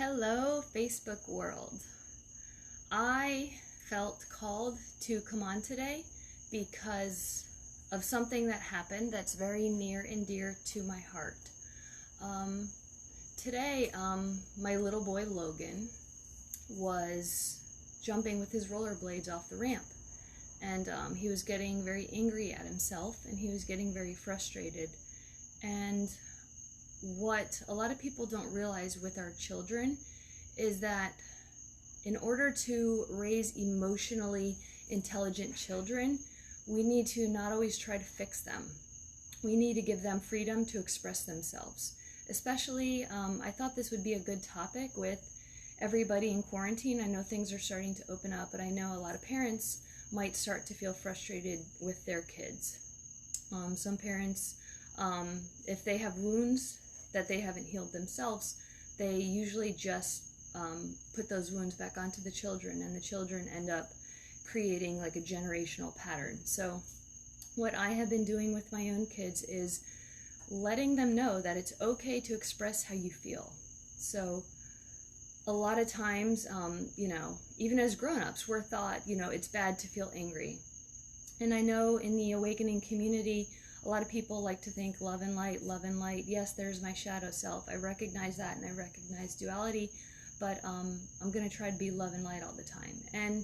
Hello, Facebook world. I felt called to come on today because of something that happened that's very near and dear to my heart. Today, my little boy Logan was jumping with his rollerblades off the ramp, and he was getting very angry at himself, and he was getting very frustrated. And what a lot of people don't realize with our children is that in order to raise emotionally intelligent children, we need to not always try to fix them. We need to give them freedom to express themselves. Especially, I thought this would be a good topic with everybody in quarantine. I know things are starting to open up, but I know a lot of parents might start to feel frustrated with their kids. Some parents, if they have wounds that they haven't healed themselves, they usually just put those wounds back onto the children, and the children end up creating like a generational pattern. So what I have been doing with my own kids is letting them know that it's okay to express how you feel. So a lot of times, even as grown-ups, we're taught, it's bad to feel angry. And I know in the awakening community, a lot of people like to think love and light, love and light. Yes, there's my shadow self. I recognize that, and I recognize duality, but I'm going to try to be love and light all the time. And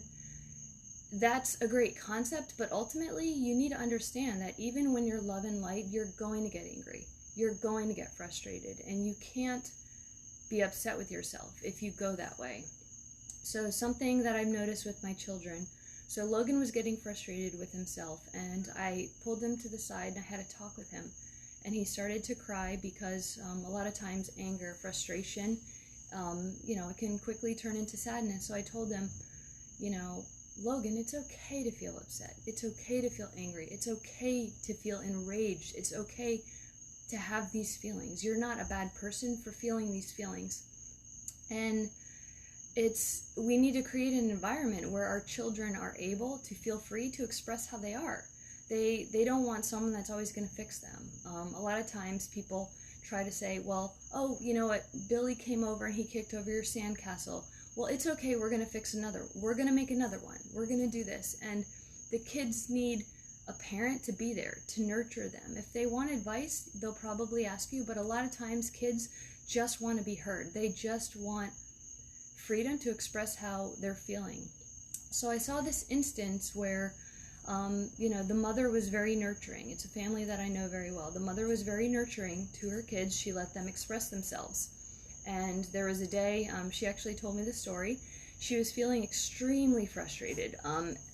that's a great concept, but ultimately you need to understand that even when you're love and light, you're going to get angry. You're going to get frustrated, and you can't be upset with yourself if you go that way. So something that I've noticed with my children, so Logan was getting frustrated with himself, and I pulled him to the side and I had a talk with him, and he started to cry because a lot of times anger, frustration, it can quickly turn into sadness. So I told him, Logan, it's okay to feel upset. It's okay to feel angry. It's okay to feel enraged. It's okay to have these feelings. You're not a bad person for feeling these feelings. And we need to create an environment where our children are able to feel free to express how they are. They don't want someone that's always going to fix them. A lot of times people try to say, well, oh, you know what, Billy came over and he kicked over your sandcastle. Well, it's okay, we're going to fix we're going to make another one. We're going to do this. And the kids need a parent to be there, to nurture them. If they want advice, they'll probably ask you, but a lot of times kids just want to be heard. They just want freedom to express how they're feeling. So I saw this instance where, the mother was very nurturing. It's a family that I know very well. The mother was very nurturing to her kids. She let them express themselves. And there was a day, she actually told me the story. She was feeling extremely frustrated.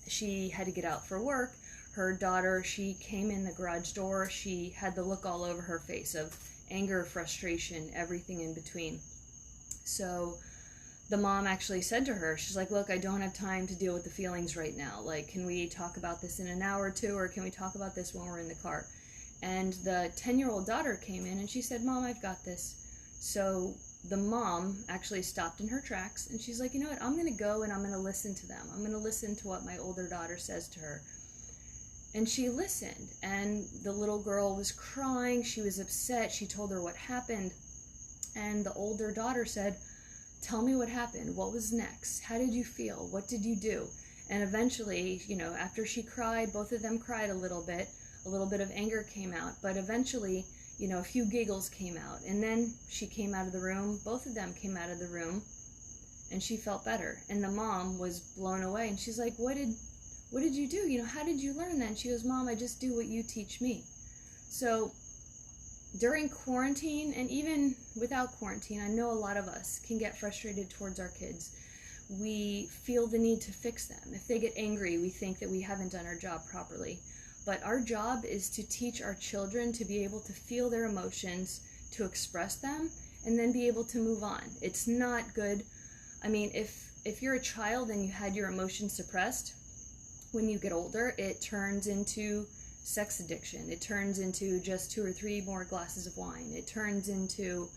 She had to get out for work. Her daughter, she came in the garage door. She had the look all over her face of anger, frustration, everything in between. So the mom actually said to her, she's like, look, I don't have time to deal with the feelings right now. Like, can we talk about this in an hour or two, or can we talk about this when we're in the car? And the 10-year-old daughter came in and she said, Mom, I've got this. So the mom actually stopped in her tracks, and she's like, you know what, I'm going to go and I'm going to listen to them. I'm going to listen to what my older daughter says to her. And she listened, and the little girl was crying. She was upset. She told her what happened. And the older daughter said, tell me what happened. What was next? How did you feel? What did you do? And eventually, after she cried, both of them cried a little bit of anger came out, but eventually, a few giggles came out. And then she came out of the room. Both of them came out of the room, and she felt better. And the mom was blown away, and she's like, what did you do? How did you learn that? And she goes, Mom, I just do what you teach me. So during quarantine, and even without quarantine, I know a lot of us can get frustrated towards our kids. We feel the need to fix them. If they get angry, we think that we haven't done our job properly. But our job is to teach our children to be able to feel their emotions, to express them, and then be able to move on. It's not good. I mean, if you're a child and you had your emotions suppressed, when you get older, it turns into sex addiction. It turns into just 2 or 3 more glasses of wine. It turns into,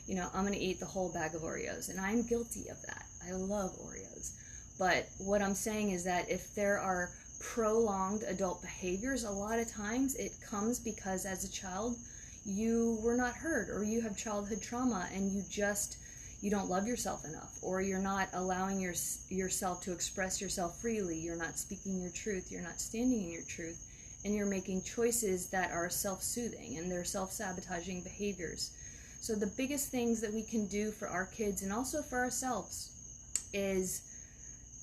I'm going to eat the whole bag of Oreos. And I'm guilty of that. I love Oreos. But what I'm saying is that if there are prolonged adult behaviors, a lot of times it comes because as a child, you were not heard, or you have childhood trauma, and you just, you don't love yourself enough, or you're not allowing yourself to express yourself freely, you're not speaking your truth, you're not standing in your truth, and you're making choices that are self-soothing and they're self-sabotaging behaviors. So the biggest things that we can do for our kids and also for ourselves is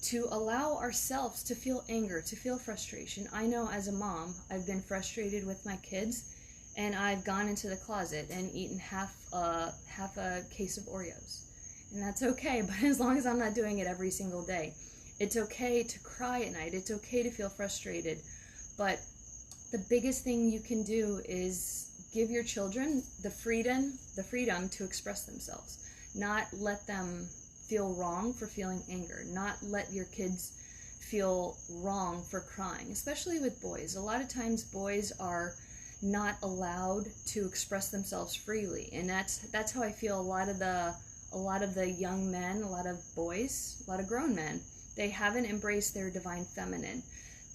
to allow ourselves to feel anger, to feel frustration. I know as a mom, I've been frustrated with my kids, and I've gone into the closet and eaten half a case of Oreos. And that's okay, but as long as I'm not doing it every single day. It's okay to cry at night. It's okay to feel frustrated. But the biggest thing you can do is give your children the freedom to express themselves. Not let them feel wrong for feeling anger. Not let your kids feel wrong for crying, especially with boys. A lot of times boys are not allowed to express themselves freely, and that's how I feel a lot of the young men, a lot of boys, a lot of grown men, they haven't embraced their divine feminine.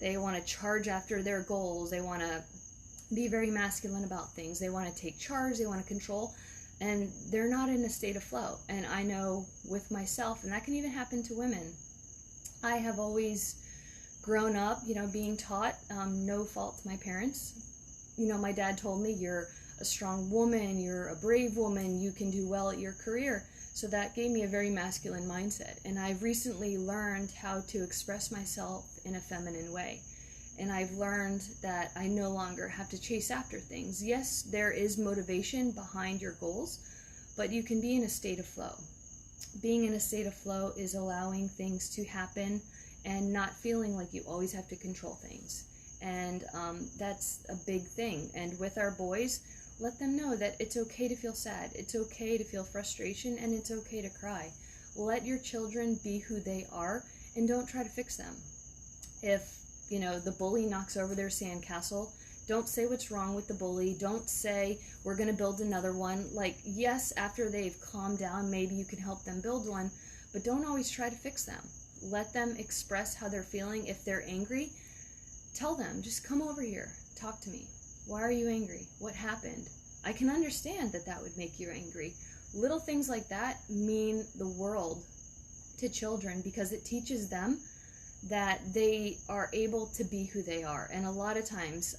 They want to charge after their goals. They want to be very masculine about things. They want to take charge. They want to control, and they're not in a state of flow. And I know with myself, and that can even happen to women, I have always grown up, being taught, no fault to my parents. My dad told me, you're a strong woman, you're a brave woman, you can do well at your career. So that gave me a very masculine mindset. And I've recently learned how to express myself in a feminine way. And I've learned that I no longer have to chase after things. Yes, there is motivation behind your goals, but you can be in a state of flow. Being in a state of flow is allowing things to happen and not feeling like you always have to control things. And that's a big thing. And with our boys, let them know that it's okay to feel sad, it's okay to feel frustration, and it's okay to cry. Let your children be who they are, and don't try to fix them. If, the bully knocks over their sandcastle, don't say what's wrong with the bully. Don't say, we're going to build another one. Yes, after they've calmed down, maybe you can help them build one, but don't always try to fix them. Let them express how they're feeling. If they're angry, tell them, just come over here, talk to me. Why are you angry? What happened? I can understand that would make you angry. Little things like that mean the world to children, because it teaches them that they are able to be who they are. And a lot of times,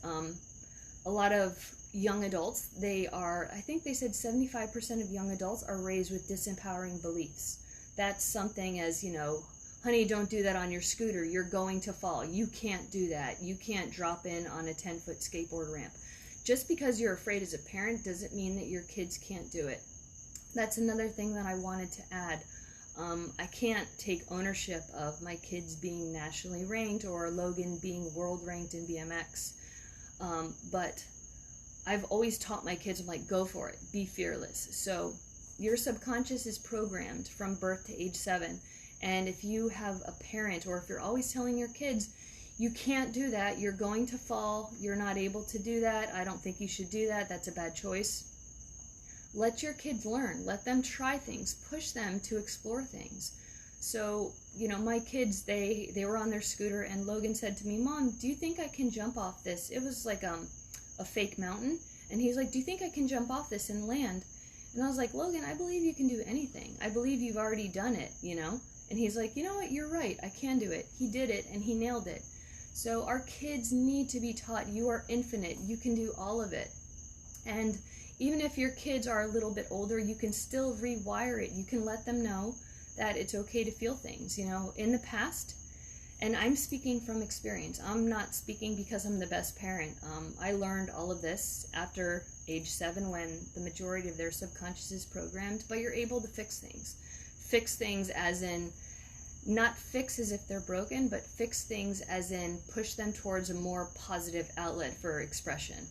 a lot of young adults, I think they said 75% of young adults are raised with disempowering beliefs. That's something as, honey, don't do that on your scooter. You're going to fall. You can't do that. You can't drop in on a 10-foot skateboard ramp. Just because you're afraid as a parent doesn't mean that your kids can't do it. That's another thing that I wanted to add. I can't take ownership of my kids being nationally ranked or Logan being world ranked in BMX. But I've always taught my kids, I'm like, go for it. Be fearless. So your subconscious is programmed from birth to age 7. And if you have a parent, or if you're always telling your kids, you can't do that, you're going to fall, you're not able to do that, I don't think you should do that, that's a bad choice. Let your kids learn. Let them try things. Push them to explore things. So, my kids, they were on their scooter, and Logan said to me, Mom, do you think I can jump off this? It was like a fake mountain. And he's like, do you think I can jump off this and land? And I was like, Logan, I believe you can do anything. I believe you've already done it, And he's like, you know what, you're right, I can do it. He did it, and he nailed it. So our kids need to be taught, you are infinite, you can do all of it. And even if your kids are a little bit older, you can still rewire it. You can let them know that it's okay to feel things. In the past, and I'm speaking from experience, I'm not speaking because I'm the best parent. I learned all of this after age 7, when the majority of their subconscious is programmed, but you're able to fix things. Fix things as in, not fix as if they're broken, but fix things as in push them towards a more positive outlet for expression.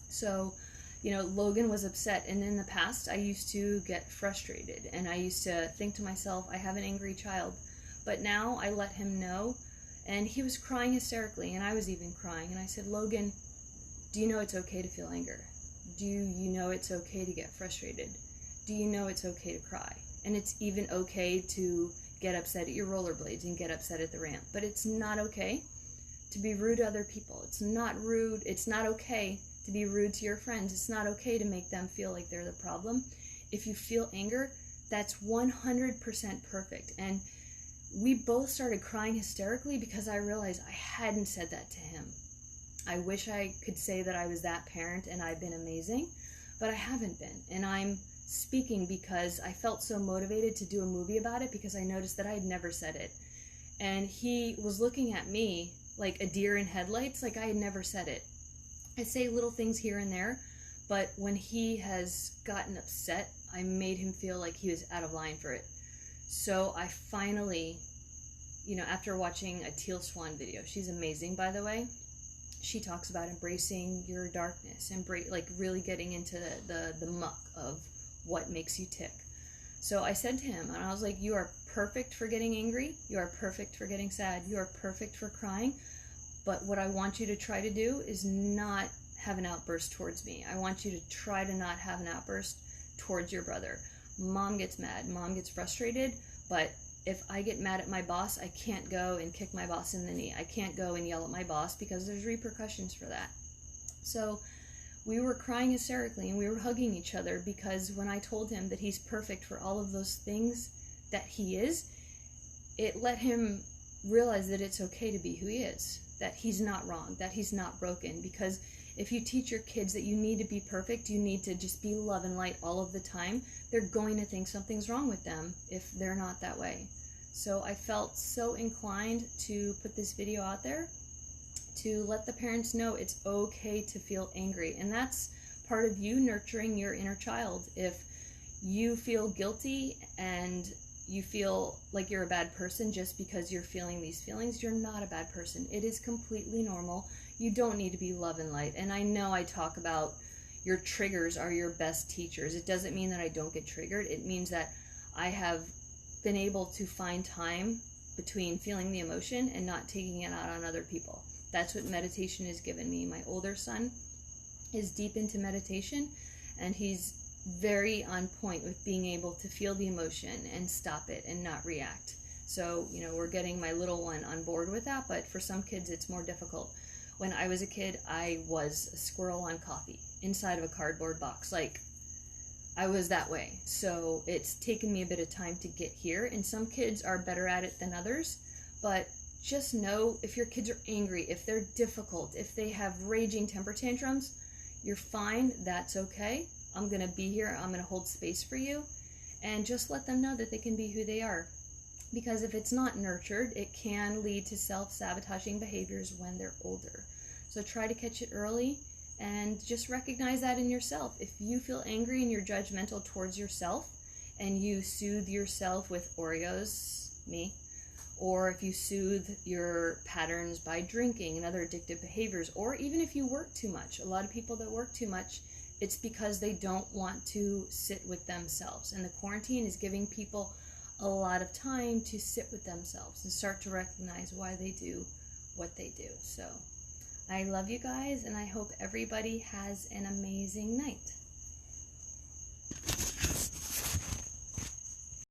So, Logan was upset, and in the past I used to get frustrated, and I used to think to myself, I have an angry child. But now I let him know, and he was crying hysterically, and I was even crying, and I said, Logan, do you know it's okay to feel anger? Do you know it's okay to get frustrated? Do you know it's okay to cry? And it's even okay to get upset at your rollerblades and get upset at the ramp. But it's not okay to be rude to other people. It's not rude. It's not okay to be rude to your friends. It's not okay to make them feel like they're the problem. If you feel anger, that's 100% perfect. And we both started crying hysterically because I realized I hadn't said that to him. I wish I could say that I was that parent and I've been amazing, but I haven't been. And I'm speaking because I felt so motivated to do a movie about it because I noticed that I had never said it. And he was looking at me like a deer in headlights, like I had never said it. I say little things here and there, but when he has gotten upset, I made him feel like he was out of line for it. So I finally, after watching a Teal Swan video, she's amazing, by the way. She talks about embracing your darkness, like really getting into the muck of what makes you tick. So I said to him, and I was like, you are perfect for getting angry. You are perfect for getting sad. You are perfect for crying. But what I want you to try to do is not have an outburst towards me. I want you to try to not have an outburst towards your brother. Mom gets mad. Mom gets frustrated. But if I get mad at my boss, I can't go and kick my boss in the knee. I can't go and yell at my boss because there's repercussions for that. So we were crying hysterically and we were hugging each other because when I told him that he's perfect for all of those things that he is, it let him realize that it's okay to be who he is, that he's not wrong, that he's not broken. Because if you teach your kids that you need to be perfect, you need to just be love and light all of the time, they're going to think something's wrong with them if they're not that way. So I felt so inclined to put this video out there to let the parents know it's okay to feel angry. And that's part of you nurturing your inner child. If you feel guilty and you feel like you're a bad person just because you're feeling these feelings, you're not a bad person. It is completely normal. You don't need to be love and light. And I know I talk about your triggers are your best teachers. It doesn't mean that I don't get triggered. It means that I have been able to find time between feeling the emotion and not taking it out on other people. That's what meditation has given me. My older son is deep into meditation, and he's very on point with being able to feel the emotion and stop it and not react. So, we're getting my little one on board with that, but for some kids it's more difficult. When I was a kid, I was a squirrel on coffee inside of a cardboard box. Like, I was that way. So it's taken me a bit of time to get here, and some kids are better at it than others, but just know if your kids are angry, if they're difficult, if they have raging temper tantrums, you're fine. That's okay. I'm going to be here. I'm going to hold space for you, and just let them know that they can be who they are. Because if it's not nurtured, it can lead to self-sabotaging behaviors when they're older. So try to catch it early and just recognize that in yourself. If you feel angry and you're judgmental towards yourself and you soothe yourself with Oreos, me, or if you soothe your patterns by drinking and other addictive behaviors, or even if you work too much. A lot of people that work too much, it's because they don't want to sit with themselves. And the quarantine is giving people a lot of time to sit with themselves and start to recognize why they do what they do. So I love you guys, and I hope everybody has an amazing night.